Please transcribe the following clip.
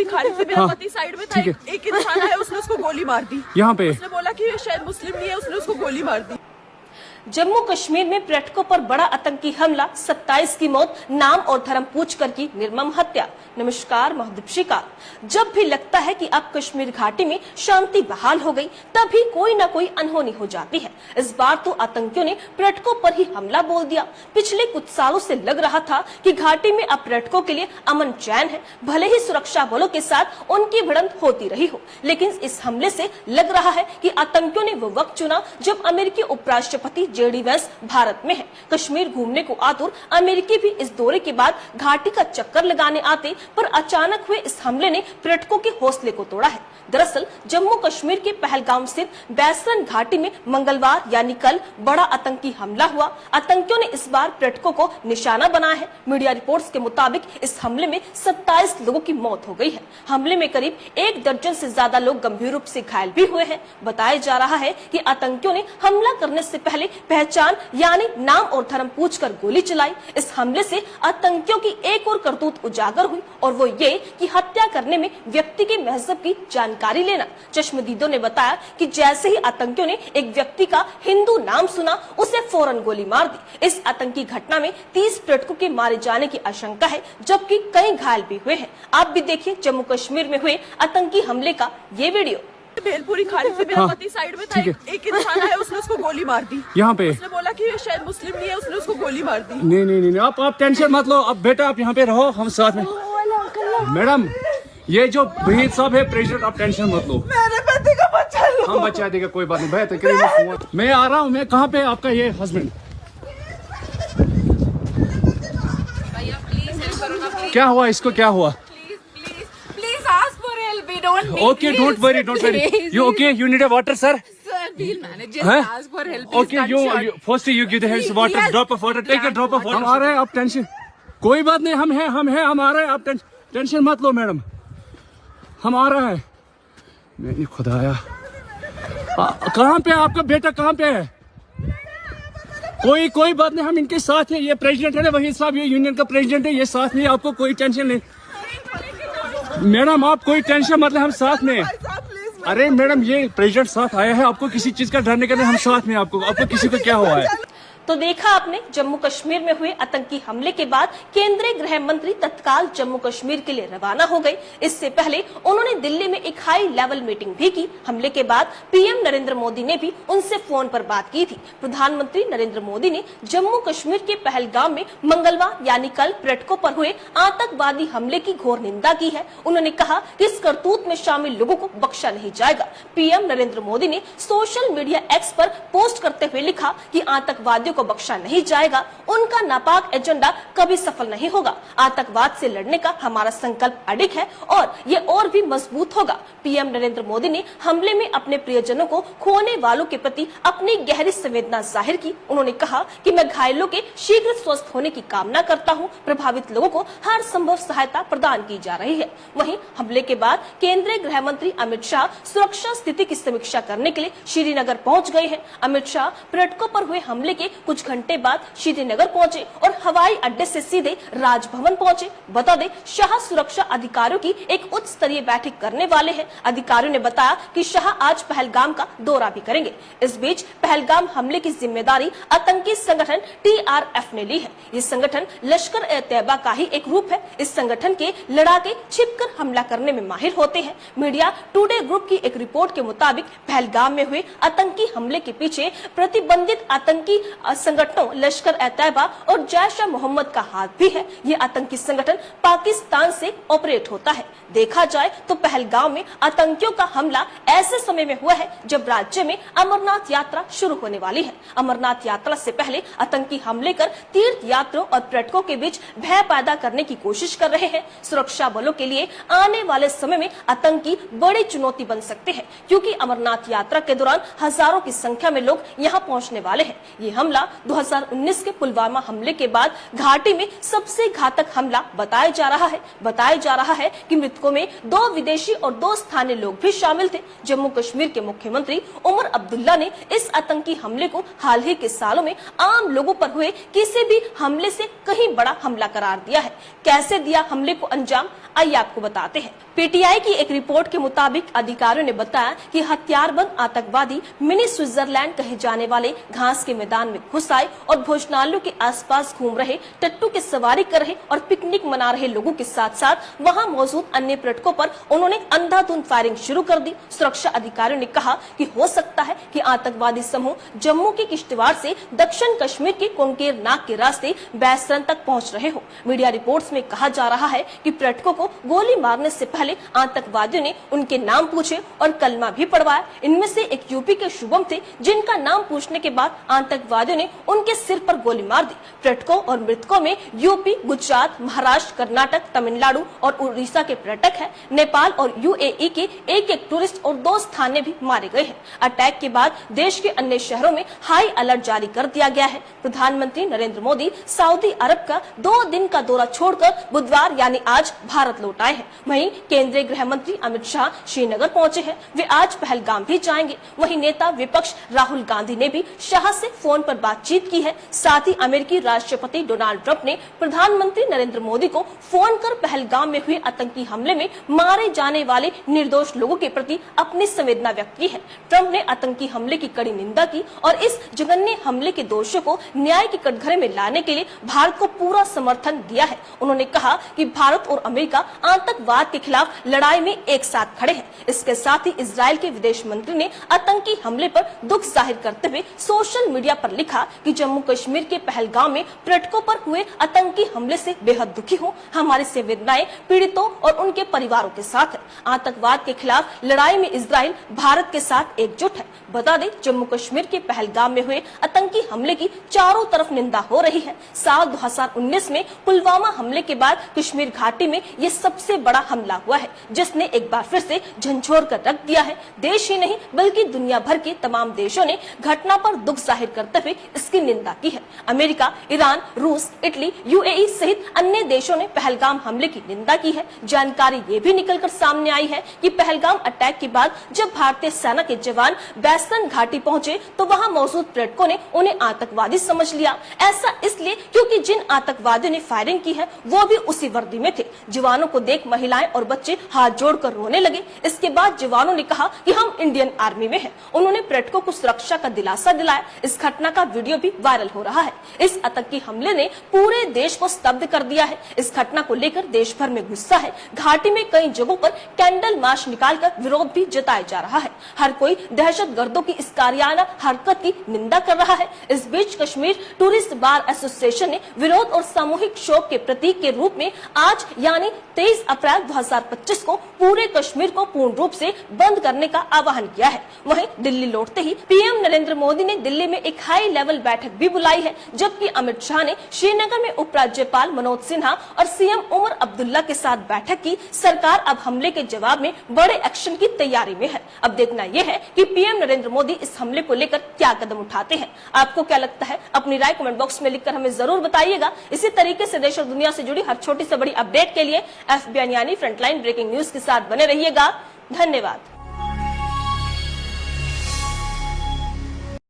खारिज से मेरा हाँ, पति साइड में था, ठीक है। एक इंसान है, उसने उसको गोली मार दी। यहाँ पे उसने बोला कि ये शायद मुस्लिम नहीं है, उसने उसको गोली मार दी। जम्मू कश्मीर में पर्यटकों पर बड़ा आतंकी हमला, 27 की मौत, नाम और धर्म पूछकर की निर्मम हत्या। नमस्कार, महदीप। जब भी लगता है कि अब कश्मीर घाटी में शांति बहाल हो गई, तभी कोई न कोई अनहोनी हो जाती है। इस बार तो आतंकियों ने पर्यटकों पर ही हमला बोल दिया। पिछले कुछ सालों से लग रहा था कि घाटी में अब पर्यटकों के लिए अमन चैन है, भले ही सुरक्षा बलों के साथ उनकी भिड़ंत होती रही हो। लेकिन इस हमले से लग रहा है कि आतंकियों ने वो वक्त चुना जब अमेरिकी उपराष्ट्रपति जेडी वेंस भारत में है। कश्मीर घूमने को आतुर अमेरिकी भी इस दौरे के बाद घाटी का चक्कर लगाने आते, पर अचानक हुए इस हमले ने पर्यटकों के हौसले को तोड़ा है। दरअसल जम्मू कश्मीर के पहलगाम स्थित बैसरन घाटी में मंगलवार यानी कल बड़ा आतंकी हमला हुआ। आतंकियों ने इस बार पर्यटकों को निशाना बनाया है। मीडिया रिपोर्ट्स के मुताबिक इस हमले में 27 लोगों की मौत हो गई है। हमले में करीब 1 दर्जन से ज्यादा लोग गंभीर रूप से घायल भी हुए हैं। बताया जा रहा है कि आतंकियों ने हमला करने से पहले पहचान यानी नाम और धर्म पूछकर गोली चलाई। इस हमले से आतंकियों की एक और करतूत उजागर हुई, और वो ये कि हत्या करने में व्यक्ति के मजहब की जानकारी लेना। चश्मदीदों ने बताया कि जैसे ही आतंकियों ने एक व्यक्ति का हिंदू नाम सुना, उसे फौरन गोली मार दी। इस आतंकी घटना में 30 पर्यटकों के मारे जाने की आशंका है, जबकि कई घायल भी हुए हैं। आप भी देखिए जम्मू कश्मीर में हुए आतंकी हमले का ये वीडियो। भेलपुरी खारिज से मेरा हाँ, पति साइड में था, ठीक है। एक इंसान है, उसने उसको गोली मार दी। यहाँ पे उसने बोला कि ये शायद मुस्लिम नहीं है, उसने उसको गोली मार दी। नहीं नहीं नहीं, आप टेंशन मत लो। अब बेटा आप यहाँ पे रहो, हम साथ में। मैडम, ये जो वहीद साहब है प्रेसिडेंट, आप टेंशन मत लो। मेरे पति का बच्चा लो। हम बचा देगा, कोई बात नहीं। भैया तो करिए, मैं आ रहा हूँ। मैं कहाँ पे आपका ये हस्बैंड? क्या हुआ इसको, क्या हुआ? Please ask for help. We don't need. Okay, don't worry, don't worry. You okay? You need a water, sir? Sir, we'll manage. Just Huh? ask for help. Okay, you first you give the hands water, Yes. drop of water, take a drop of water. हम आ रहे हैं, आप tension, कोई बात नहीं, हम हैं, हम आ रहे हैं, आप टेंशन मत लो मैडम, हम आ रहे हैं। मैंने खुदाया, कहाँ पे आपका बेटा, कहाँ पे है? कोई बात नहीं, हम इनके साथ हैं। ये प्रेसिडेंट है ना, वहीद साहब, ये यूनियन का प्रेसिडेंट है, ये साथ में, आपको कोई टेंशन नहीं। मैडम आप कोई टेंशन मत ले, हम साथ में हैं। अरे मैडम, ये प्रेसिडेंट साथ आया है, आपको किसी चीज का डरने का नहीं, हम साथ में। आपको किसी को क्या हुआ है? तो देखा आपने, जम्मू कश्मीर में हुए आतंकी हमले के बाद केंद्रीय गृह मंत्री तत्काल जम्मू कश्मीर के लिए रवाना हो गए। इससे पहले उन्होंने दिल्ली में एक हाई लेवल मीटिंग भी की। हमले के बाद पीएम नरेंद्र मोदी ने भी उनसे फोन पर बात की थी। प्रधानमंत्री नरेंद्र मोदी ने जम्मू कश्मीर के पहलगाम में मंगलवार यानी कल पर्यटकों पर हुए आतंकवादी हमले की घोर निंदा की है। उन्होंने कहा कि इस करतूत में शामिल लोगों को बख्शा नहीं जाएगा। पीएम नरेंद्र मोदी ने सोशल मीडिया एक्स पर पोस्ट करते हुए लिखा कि आतंकवादियों को बख्शा नहीं जाएगा, उनका नापाक एजेंडा कभी सफल नहीं होगा। आतंकवाद से लड़ने का हमारा संकल्प अडिग है और ये और भी मजबूत होगा। पीएम नरेंद्र मोदी ने हमले में अपने प्रियजनों को खोने वालों के प्रति अपनी गहरी संवेदना जाहिर की। उन्होंने कहा कि मैं घायलों के शीघ्र स्वस्थ होने की कामना करता हूं। प्रभावित लोगों को हर संभव सहायता प्रदान की जा रही है। वहीं हमले के बाद केंद्रीय गृह मंत्री अमित शाह सुरक्षा स्थिति की समीक्षा करने के लिए श्रीनगर पहुंच गए हैं। अमित शाह पर्यटकों पर हुए हमले के कुछ घंटे बाद श्रीनगर पहुंचे और हवाई अड्डे से सीधे राजभवन पहुंचे। बता दें, शाह सुरक्षा अधिकारियों की एक उच्च स्तरीय बैठक करने वाले हैं। अधिकारियों ने बताया कि शाह आज पहलगाम का दौरा भी करेंगे। इस बीच पहलगाम हमले की जिम्मेदारी आतंकी संगठन TRF ने ली है। ये संगठन लश्कर-ए-तैयबा का ही एक रूप है। इस संगठन के लड़ाके छिपकर हमला करने में माहिर होते हैं। मीडिया टुडे ग्रुप की एक रिपोर्ट के मुताबिक पहलगाम में हुए आतंकी हमले के पीछे प्रतिबंधित आतंकी संगठनों लश्कर-ए-तैयबा और जैश-ए-मोहम्मद का हाथ भी है। ये आतंकी संगठन पाकिस्तान से ऑपरेट होता है। देखा जाए तो पहलगाम में आतंकियों का हमला ऐसे समय में हुआ है जब राज्य में अमरनाथ यात्रा शुरू होने वाली है। अमरनाथ यात्रा से पहले आतंकी हमले कर तीर्थ यात्रियों और पर्यटकों के बीच भय पैदा करने की कोशिश कर रहे हैं। सुरक्षा बलों के लिए आने वाले समय में आतंकी बड़ी चुनौती बन सकते हैं, क्योंकि अमरनाथ यात्रा के दौरान हजारों की संख्या में लोग यहाँ पहुँचने वाले हैं। ये हमला हमला 2019 के पुलवामा हमले के बाद घाटी में सबसे घातक हमला बताया जा रहा है कि मृतकों में 2 विदेशी और 2 स्थानीय लोग भी शामिल थे। जम्मू कश्मीर के मुख्यमंत्री उमर अब्दुल्ला ने इस आतंकी हमले को हाल ही के सालों में आम लोगों पर हुए किसी भी हमले से कहीं बड़ा हमला करार दिया है। कैसे दिया हमले को अंजाम, आइए आपको बताते हैं। पीटीआई की एक रिपोर्ट के मुताबिक अधिकारियों ने बताया कि हथियारबंद आतंकवादी मिनी स्विट्जरलैंड कहे जाने वाले घास के मैदान में घुस आए और भोजनालयों के आसपास घूम रहे, टट्टू की सवारी कर रहे और पिकनिक मना रहे लोगों के साथ साथ वहां मौजूद अन्य पर्यटकों पर उन्होंने अंधाधुंध फायरिंग शुरू कर दी। सुरक्षा अधिकारियों ने कहा कि हो सकता है कि आतंकवादी समूह जम्मू के किश्तवाड़ से दक्षिण कश्मीर के कोंकेर नाग के रास्ते बैसरन तक पहुंच रहे हो। मीडिया रिपोर्ट्स में कहा जा रहा है कि पर्यटकों को गोली मारने से पहले आतंकवादियों ने उनके नाम पूछे और कलमा भी पढ़वाया। इनमें से एक यूपी के शुभम थे, जिनका नाम पूछने के बाद आतंकवादियों ने उनके सिर पर गोली मार दी। पर्यटकों और मृतकों में यूपी, गुजरात, महाराष्ट्र, कर्नाटक, तमिलनाडु और उड़ीसा के पर्यटक हैं। नेपाल और यूएई के एक टूरिस्ट और 2 स्थानीय भी मारे गए हैं। अटैक के बाद देश के अन्य शहरों में हाई अलर्ट जारी कर दिया गया है। प्रधानमंत्री नरेंद्र मोदी सऊदी अरब का 2 दिन का दौरा छोड़कर बुधवार यानी आज भारत लौट आए हैं। वहीं केंद्रीय गृह मंत्री अमित शाह श्रीनगर पहुंचे हैं। वे आज पहलगाम भी जाएंगे। वहीं नेता विपक्ष राहुल गांधी ने भी शाह से फोन पर बातचीत की है। साथ ही अमेरिकी राष्ट्रपति डोनाल्ड ट्रंप ने प्रधानमंत्री नरेंद्र मोदी को फोन कर पहलगाम में हुए आतंकी हमले में मारे जाने वाले निर्दोष लोगों के प्रति अपनी संवेदना व्यक्त की है। ट्रंप ने आतंकी हमले की कड़ी निंदा की और इस जघन्य हमले के दोषियों को न्याय के कटघरे में लाने के लिए भारत को पूरा समर्थन दिया है। उन्होंने कहा कि भारत और अमेरिका आतंकवाद के खिलाफ लड़ाई में एक साथ खड़े हैं। इसके साथ ही इजराइल के विदेश मंत्री ने आतंकी हमले पर दुख जाहिर करते हुए सोशल मीडिया पर लिखा कि जम्मू कश्मीर के पहलगाम में पर्यटकों पर हुए आतंकी हमले से बेहद दुखी हूँ। हमारी संवेदनाएं पीड़ितों और उनके परिवारों के साथ है। आतंकवाद के खिलाफ लड़ाई में इजराइल भारत के साथ एकजुट है। बता दें, जम्मू कश्मीर के पहलगाम में हुए आतंकी हमले की चारों तरफ निंदा हो रही है। साल 2019 में पुलवामा हमले के बाद कश्मीर घाटी में ये सबसे बड़ा हमला हुआ है, जिसने एक बार फिर से झंझोर कर रख दिया है। देश ही नहीं बल्कि दुनिया भर के तमाम देशों ने घटना पर दुख जाहिर करते हुए इसकी निंदा की है। अमेरिका, ईरान, रूस, इटली, यूएई सहित अन्य देशों ने पहलगाम हमले की निंदा की है। जानकारी ये भी निकलकर सामने आई है कि पहलगाम अटैक के बाद जब भारतीय सेना के जवान बैसरन घाटी पहुंचे तो वहां मौजूद पर्यटकों ने उन्हें आतंकवादी समझ लिया। ऐसा इसलिए क्योंकि जिन आतंकवादियों ने फायरिंग की है वो भी उसी वर्दी में थे। जवानों को देख महिलाएं और बच्चे हाथ जोड़कर रोने लगे। इसके बाद जवानों ने कहा कि हम इंडियन आर्मी में हैं। उन्होंने पर्यटकों को सुरक्षा का दिलासा दिलाया। इस घटना का वीडियो भी वायरल हो रहा है। इस आतंकी हमले ने पूरे देश को स्तब्ध कर दिया है। इस घटना को लेकर देश भर में गुस्सा है। घाटी में कई जगहों पर कैंडल मार्च निकालकर विरोध भी जताया जा रहा है। हर कोई दहशतगर्दों की इस कारियाना हरकत की निंदा कर रहा है। इस बीच कश्मीर टूरिस्ट बार एसोसिएशन ने विरोध और सामूहिक शोक के प्रतीक के रूप में आज यानी 23 अप्रैल 2025 को पूरे कश्मीर को पूर्ण रूप से बंद करने का आह्वान किया है। वहीं दिल्ली लौटते ही पीएम नरेंद्र मोदी ने दिल्ली में एक हाई लेवल बैठक भी बुलाई है, जबकि अमित शाह ने श्रीनगर में उपराज्यपाल मनोज सिन्हा और सीएम उमर अब्दुल्ला के साथ बैठक की। सरकार अब हमले के जवाब में बड़े एक्शन की तैयारी में है। अब देखना यह है कि पीएम नरेंद्र मोदी इस हमले को लेकर क्या कदम उठाते हैं। आपको क्या लगता है? अपनी राय कमेंट बॉक्स में लिखकर हमें जरूर बताइएगा। इसी तरीके से देश और दुनिया से जुड़ी हर छोटी से बड़ी अपडेट के लिए FBN यानी फ्रंटलाइन ब्रेकिंग न्यूज के साथ बने रहिएगा। धन्यवाद।